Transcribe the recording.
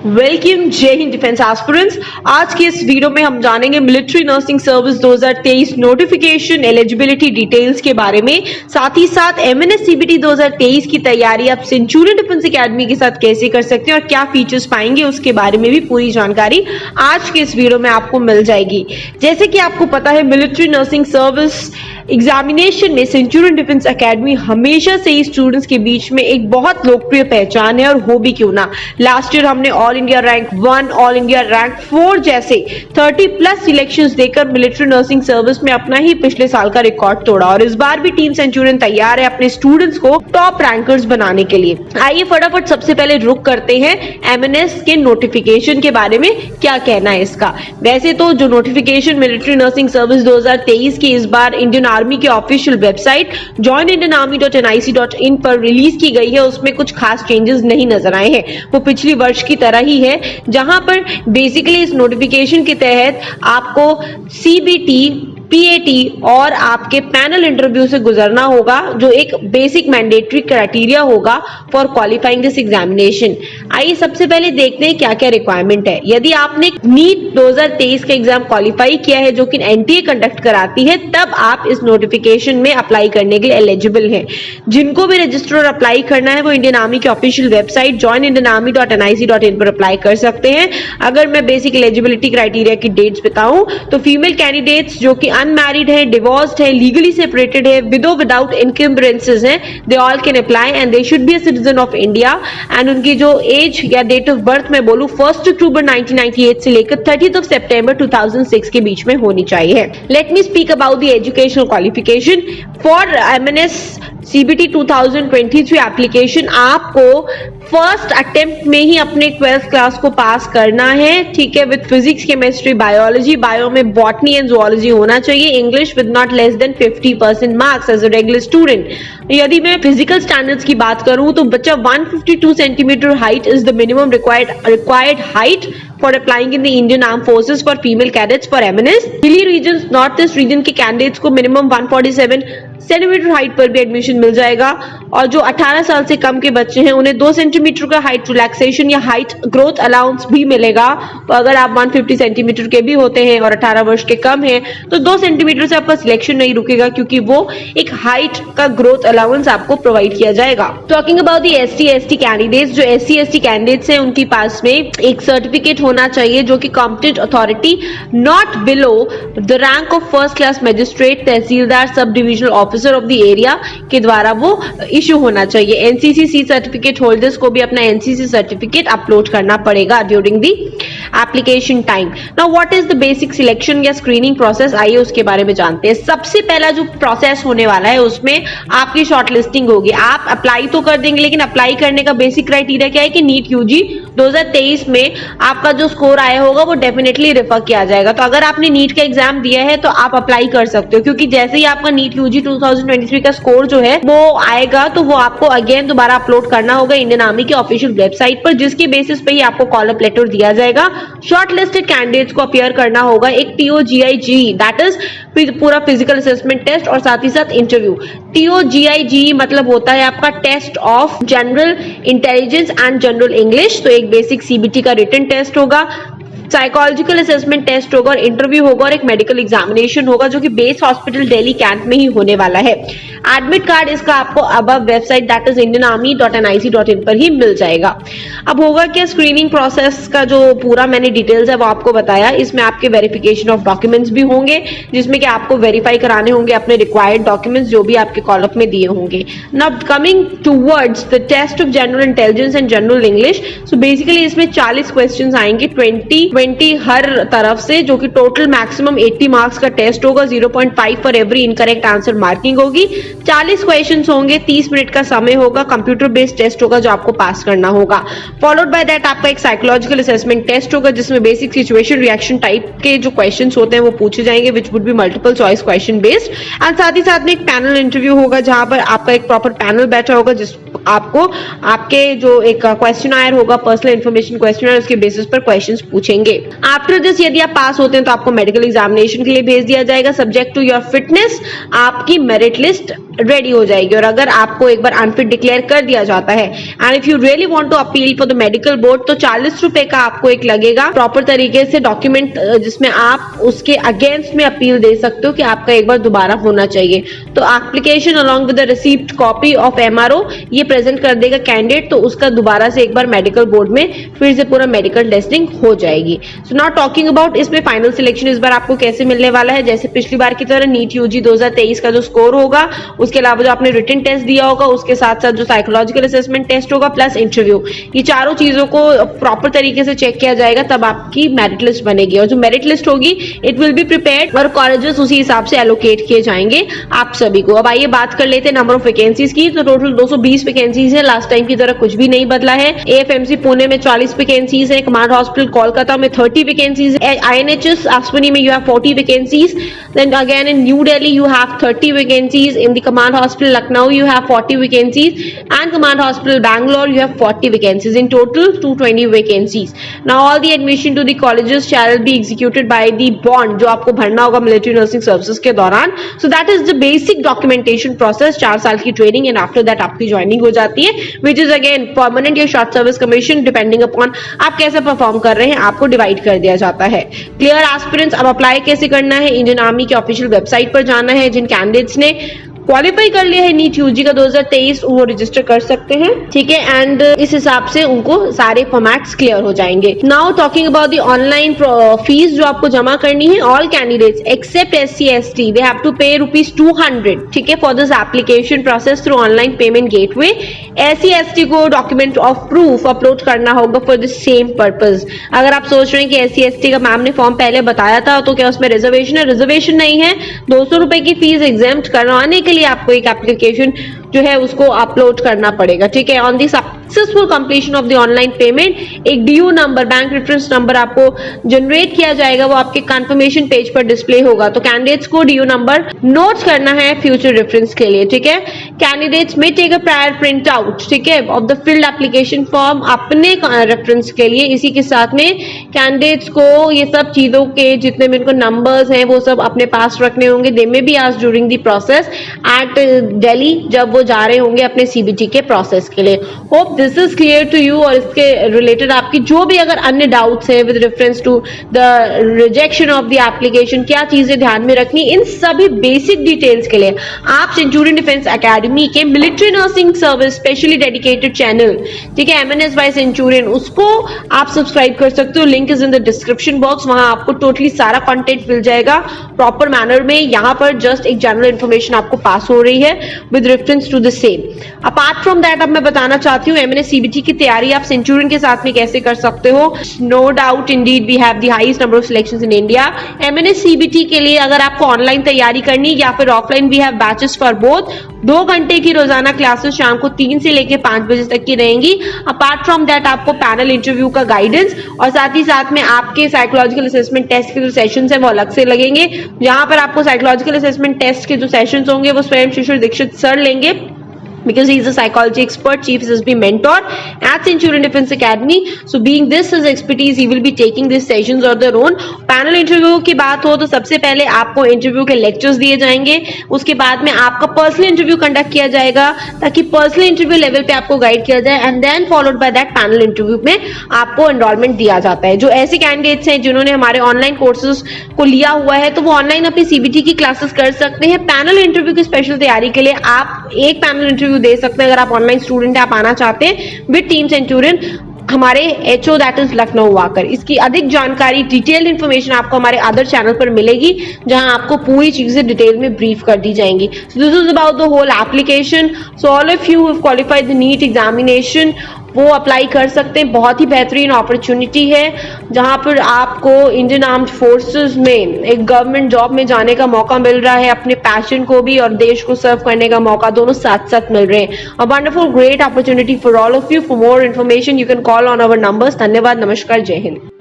Welcome जय Hind defence aspirants. आज के इस वीडियो में हम जानेंगे military nursing service 2023 notification eligibility details के बारे में, साथ ही साथ एमएनएस सीबीटी 2023 की तैयारी आप सेंचुरियन डिफेंस एकेडमी के साथ कैसे कर सकते हैं और क्या फीचर्स पाएंगे उसके बारे में भी पूरी जानकारी आज के इस वीडियो में आपको मिल जाएगी। जैसे कि आपको पता है, मिलिट्री नर्सिंग सर्विस एग्जामिनेशन में सेंचुरियन डिफेंस एकेडमी हमेशा से ही स्टूडेंट्स के बीच में एक बहुत लोकप्रिय पहचान है, और हो भी क्यों ना। लास्ट ईयर हमने all India rank 1, all India rank 4 जैसे 30+ सिलेक्शंस देकर मिलिट्री नर्सिंग सर्विस में अपना ही पिछले साल का रिकॉर्ड तोड़ा, और इस बार भी टीम सेंचुरियन तैयार है अपने स्टूडेंट्स को टॉप रैंकर्स बनाने के लिए। आइए फटाफट सबसे पहले रुक करते हैं एमएनएस के नोटिफिकेशन के बारे में, क्या कहना है इसका। वैसे तो जो नोटिफिकेशन मिलिट्री नर्सिंग सर्विस 2023 की इस बार इंडियन आर्मी की ऑफिशियल वेबसाइट joinindianarmy.nic.in पर रिलीज की गई है, उसमें कुछ खास चेंजेस नहीं नजर आए हैं। वो पिछली वर्ष की तरह ही है, जहां पर बेसिकली इस नोटिफिकेशन के तहत आपको सीबीटी, पीएटी और आपके पैनल इंटरव्यू से गुजरना होगा, जो एक बेसिक मैंडेटरी क्राइटेरिया होगा फॉर क्वालिफाइंग दिस एग्जामिनेशन। आइए सबसे पहले देखते हैं क्या क्या रिक्वायरमेंट है। यदि आपने नीट 2023 का एग्जाम क्वालिफाई किया है, जो कि एनटीए कंडक्ट कराती है, तब आप इस नोटिफिकेशन में अप्लाई करने के लिए एलिजिबल हैं। जिनको भी रजिस्टर और अप्लाई करना है वो इंडियन आर्मी की ऑफिशियल वेबसाइट joinindianarmy.nic.in पर अप्लाई कर सकते हैं। अगर मैं बेसिक एलिजिबिलिटी क्राइटेरिया की डेट्स बताऊं तो फीमेल कैंडिडेट्स जो कि अनमैरिड है, डिवोर्स्ड है, लीगली सेपरेटेड है, विदो विदाउट इनकम्बरेंसेस है, they all can apply and they should be a citizen of India. And उनकी जो एज या डेट ऑफ बर्थ मैं बोलूं 1 अक्टूबर 1998 से लेकर 30 सितंबर 2006 के बीच में होनी चाहिए। Let me speak about the educational qualification for MNS CBT 2023 application. आपको फर्स्ट अटेम्प्ट में ही अपने 12th क्लास को पास करना है, ठीक है, with physics, chemistry, biology, bio में बॉटनी एंड जूलॉजी होना चाहिए, English with not less than 50% marks as a regular student. यदि मैं फिजिकल स्टैंडर्ड्स की बात करूं तो बच्चा 152 centimetre height is the minimum required height for applying in the Indian Armed Forces for female cadets for MNS. Hilly region, north east region के candidates को minimum 147 centimetre height पर भी एडमिशन मिल जाएगा, और जो 18 साल से कम के बच्चे हैं उन्हें 2 सेंटीमीटर का हाइट रिलैक्सेशन या हाइट ग्रोथ अलाउंस भी मिलेगा। तो अगर आप 150 सेंटीमीटर के भी होते हैं और 18 वर्ष के कम हैं तो 2 सेंटीमीटर से आपका सिलेक्शन नहीं रुकेगा, क्योंकि वो एक हाइट का ग्रोथ अलाउंस आपको प्रोवाइड किया जाएगा। Talking about the SC/ST candidates, जो SC/ST कैंडिडेट्स हैं उनके पास में एक सर्टिफिकेट होना चाहिए जो कि competent authority not below the rank of first class magistrate, tehsildar, sub divisional officer of the area के द्वारा वो इशू होना चाहिए। एनसीसी सर्टिफिकेट होल्डर्स को भी अपना एनसीसी सर्टिफिकेट अपलोड करना पड़ेगा during the application time. Now what is the basic selection या स्क्रीनिंग प्रोसेस, आइए उसके बारे में जानते हैं। सबसे पहला जो प्रोसेस होने वाला है उसमें आपकी शॉर्टलिस्टिंग होगी। आप अप्लाई तो कर देंगे, लेकिन अप्लाई करने का बेसिक क्राइटेरिया क्या है कि नीट यूजी 2023 में आपका जो स्कोर आया होगा वो डेफिनेटली रेफर किया जाएगा। तो अगर आपने नीट का एग्जाम दिया है तो आप अप्लाई कर सकते हो, क्योंकि जैसे ही आपका नीट यूजी 2023 का स्कोर जो है वो आएगा तो वो आपको अगेन दोबारा अपलोड करना होगा इंडियन आर्मी की ऑफिशियल वेबसाइट पर, जिसके बेसिस पे ही आपको कॉल अप लेटर दिया जाएगा। शॉर्टलिस्टेड कैंडिडेट्स को अपीयर करना होगा एक TOGIG, दैट इज पूरा फिजिकल असेसमेंट टेस्ट और साथ ही साथ इंटरव्यू। TOGIG मतलब होता है आपका test of general intelligence and general English. तो एक बेसिक सीबीटी का रिटन टेस्ट होगा, साइकोलॉजिकल असेसमेंट टेस्ट होगा और इंटरव्यू होगा और एक मेडिकल एग्जामिनेशन होगा, जो कि बेस हॉस्पिटल दिल्ली कैंट में ही होने वाला है। एडमिट कार्ड इसका आपको above website that is indianarmy.nic.in पर ही मिल जाएगा। अब होगा क्या, स्क्रीनिंग प्रोसेस का जो पूरा मैंने डिटेल्स है वो आपको बताया। इसमें आपके वेरिफिकेशन ऑफ डॉक्यूमेंट्स भी होंगे, जिसमें कि आपको वेरीफाई कराने होंगे अपने रिक्वायर्ड डॉक्यूमेंट्स जो भी आपके कॉल अप में दिए होंगे। Now coming towards the test of general intelligence and general English, so basically इसमें 40 क्वेश्चंस आएंगे, 20 हर तरफ से, जो कि टोटल मैक्सिमम 80 मार्क्स का टेस्ट होगा। 0.5 for every incorrect answer marking होगी। 40 क्वेश्चंस होंगे, 30 मिनट का समय होगा, कंप्यूटर बेस्ड टेस्ट होगा जो आपको पास करना होगा। फॉलोड बाय दैट आपका एक साइकोलॉजिकल असेसमेंट टेस्ट होगा, जिसमें बेसिक सिचुएशन रिएक्शन टाइप के जो क्वेश्चंस होते हैं वो पूछे जाएंगे, which would be multiple choice question based. And साथ ही साथ में एक पैनल इंटरव्यू होगा, जहां पर आपका एक प्रॉपर पैनल बैठा होगा, जिस आपको आपके जो एक क्वेश्चन आयर होगा, पर्सनल इंफॉर्मेशन क्वेश्चन, उसके बेसिस पर क्वेश्चंस पूछेंगे। आफ्टर दिस यदि आप पास होते हैं तो आपको मेडिकल एग्जामिनेशन के लिए भेज दिया जाएगा। सब्जेक्ट टू योर फिटनेस आपकी मेरिट लिस्ट रेडी हो जाएगी। और अगर आपको एक बार अनफिट डिक्लेयर कर दिया जाता है and if you really want to appeal for the medical board, तो 40 रुपए का आपको एक लगेगा प्रॉपर तरीके से डॉक्यूमेंट, जिसमें आप उसके अगेंस्ट में अपील दे सकते हो कि आपका एक बार दोबारा होना चाहिए। तो application along with the received copy of MRO ये प्रेजेंट कर देगा कैंडिडेट, तो उसका दोबारा से एक बार मेडिकल बोर्ड में फिर से पूरा मेडिकल टेस्टिंग हो जाएगी। सो नाउ टॉकिंग अबाउट इसमें फाइनल सिलेक्शन इस बार आपको कैसे मिलने वाला है। जैसे पिछली बार की तरह नीट यूजी 2023 का जो स्कोर होगा, उसके अलावा जो आपने रिटन टेस्ट दिया होगा, उसके साथ साथ जो साइकोलॉजिकल असेसमेंट टेस्ट होगा प्लस इंटरव्यू, ये चारों चीजों को प्रॉपर तरीके से चेक किया जाएगा, तब आपकी मेरिट लिस्ट बनेगी। और जो मेरिट लिस्ट होगी इट विल बी प्रिपेयर्ड और कॉलेजेस उसी हिसाब से एलोकेट किए जाएंगे आप सभी को। अब आइए बात कर लेते हैं नंबर ऑफ वैकेंसीज की। तो टोटल 220 वैकेंसीज है, लास्ट टाइम की तरह कुछ भी नहीं बदला है। AFMC पुणे में 40 वैकेंसीज है, कमांड हॉस्पिटल कोलकाता में 30 वैकेंसीज है, INHS अश्विनी में you have 40 vacancies, then again in New Delhi you have 30 vacancies, in the command hospital Lucknow you have 40 vacancies, and command hospital Bangalore you have 40 vacancies, in total 220 vacancies. Now all the admission to the colleges shall be executed by the bond जो आपको भरना होगा military nursing services के दौरान। So that is the basic documentation process, 4 साल की training and after that आपकी joining हो जाती है, which is again permanent या short service commission depending upon आप कैसे परफॉर्म कर रहे हैं, आपको डिवाइड कर दिया जाता है। क्लियर एस्पिरेंट्स, अब अप्लाई कैसे करना है? इंडियन आर्मी की ऑफिशियल वेबसाइट पर जाना है। जिन कैंडिडेट्स ने क्वालिफाई कर लिया है नीट यूजी का 2023, वो रजिस्टर कर सकते हैं, ठीक है, एंड इस हिसाब से उनको सारे फॉर्मेट्स क्लियर हो जाएंगे। Now talking about the online fees जो आपको जमा करनी है, all candidates except SC ST they have to pay ₹200, ठीक है, for this application process through online payment gateway. SC ST को डॉक्यूमेंट ऑफ प्रूफ अपलोड करना होगा फॉर द सेम पर्पज। अगर आप सोच रहे हैं कि SC ST का मैम ने फॉर्म पहले बताया था, तो क्या उसमें रिजर्वेशन है? रिजर्वेशन नहीं है। 200 रुपए की फीस एग्जाम्प्ट करवाने के लिए आपको एक एप्लीकेशन जो है उसको अपलोड करना पड़ेगा, ठीक है। On the successful completion of the online payment एक DU number, bank reference number आपको जनरेट किया जाएगा, वो आपके कंफर्मेशन पेज पर डिस्प्ले होगा। तो कैंडिडेट्स को DU नंबर नोट करना है फ्यूचर रेफरेंस के लिए, ठीक है। कैंडिडेट्स में take a prior print out, ठीक है, of the filled application form अपने रेफरेंस के लिए। इसी के साथ में कैंडिडेट्स को ये सब चीजों के जितने भी उनको नंबर्स हैं वो सब अपने पास रखने होंगे। They may be asked during the process at Delhi, जब वो जा रहे होंगे अपने CBT के प्रोसेस के लिए। Hope this is clear to you. और इसके रिलेटेड आपकी जो भी अगर अन्य डाउट्स है with reference to the rejection of the application, क्या चीजें ध्यान में रखनी, इन सभी बेसिक डिटेल्स के लिए आप सेंचुरियन डिफेंस एकेडमी के military nursing service specially dedicated channel, ठीक है, MNS बाय सेंचुरियन, उसको आप सब्सक्राइब कर सकते हो। Link is in the description box, वहां आपको टोटली सारा कंटेंट मिल जाएगा प्रॉपर मैनर में। यहाँ पर जस्ट एक जनरल इंफॉर्मेशन आपको पास हो रही है with reference to the same. Apart from that अब मैं बताना चाहती हूँ MNS CBT की तैयारी आप सेंचुरियन के साथ में कैसे कर सकते हो। No doubt indeed we have the highest number of selections in India. MNS CBT के लिए अगर आपको ऑनलाइन तैयारी करनी या फिर offline, we have batches for both. 2 घंटे की रोजाना क्लासेस शाम को 3 से लेकर 5 बजे तक की रहेंगी। अपार्ट फ्रॉम दैट आपको पैनल इंटरव्यू का गाइडेंस और साथ ही साथ में आपके साइकोलॉजिकल असेसमेंट टेस्ट के जो सेशंस हैं वो अलग से लगेंगे। यहाँ पर आपको साइकोलॉजिकल असेसमेंट टेस्ट के जो सेशंस होंगे वो स्वयं शिशिर दीक्षित सर लेंगे, because he is a psychology expert, chief SSB mentor at Centurion Defense Academy. So being this his expertise, he will be taking these sessions on their own. Panel interview की बात हो तो सबसे पहले आपको इंटरव्यू के lectures दिए जाएंगे, उसके बाद में आपका पर्सनल इंटरव्यू कंडक्ट किया जाएगा ताकि पर्सनल इंटरव्यू लेवल पे आपको गाइड किया जाए, and then followed by that panel interview में आपको एनरोलमेंट दिया जाता है। जो ऐसे कैंडिडेट्स हैं जिन्होंने हमारे ऑनलाइन कोर्सेज को लिया हुआ है तो वो ऑनलाइन अपनी CBT की क्लासेस कर सकते हैं। पैनल इंटरव्यू की स्पेशल तैयारी के लिए आप एक पैनल इंटरव्यू दे सकते हैं। अगर आप ऑनलाइन स्टूडेंट आप आना चाहते हैं विद टीम सेंचुरियन, हमारे HO दैट इज लखनऊ आकर, इसकी अधिक जानकारी डिटेल्ड इंफॉर्मेशन आपको हमारे अदर चैनल पर मिलेगी जहां आपको पूरी चीजें डिटेल में ब्रीफ कर दी जाएंगी। So this is about the whole application. So all of you have qualified the NEET examination, वो अप्लाई कर सकते हैं। बहुत ही बेहतरीन अपॉर्चुनिटी है जहां पर आपको इंडियन आर्म्ड फोर्सेस में एक गवर्नमेंट जॉब में जाने का मौका मिल रहा है, अपने पैशन को भी और देश को सर्व करने का मौका दोनों साथ साथ मिल रहे हैं। A wonderful great opportunity for all of you. For more information you can call on our numbers. धन्यवाद, नमस्कार, जय हिंद।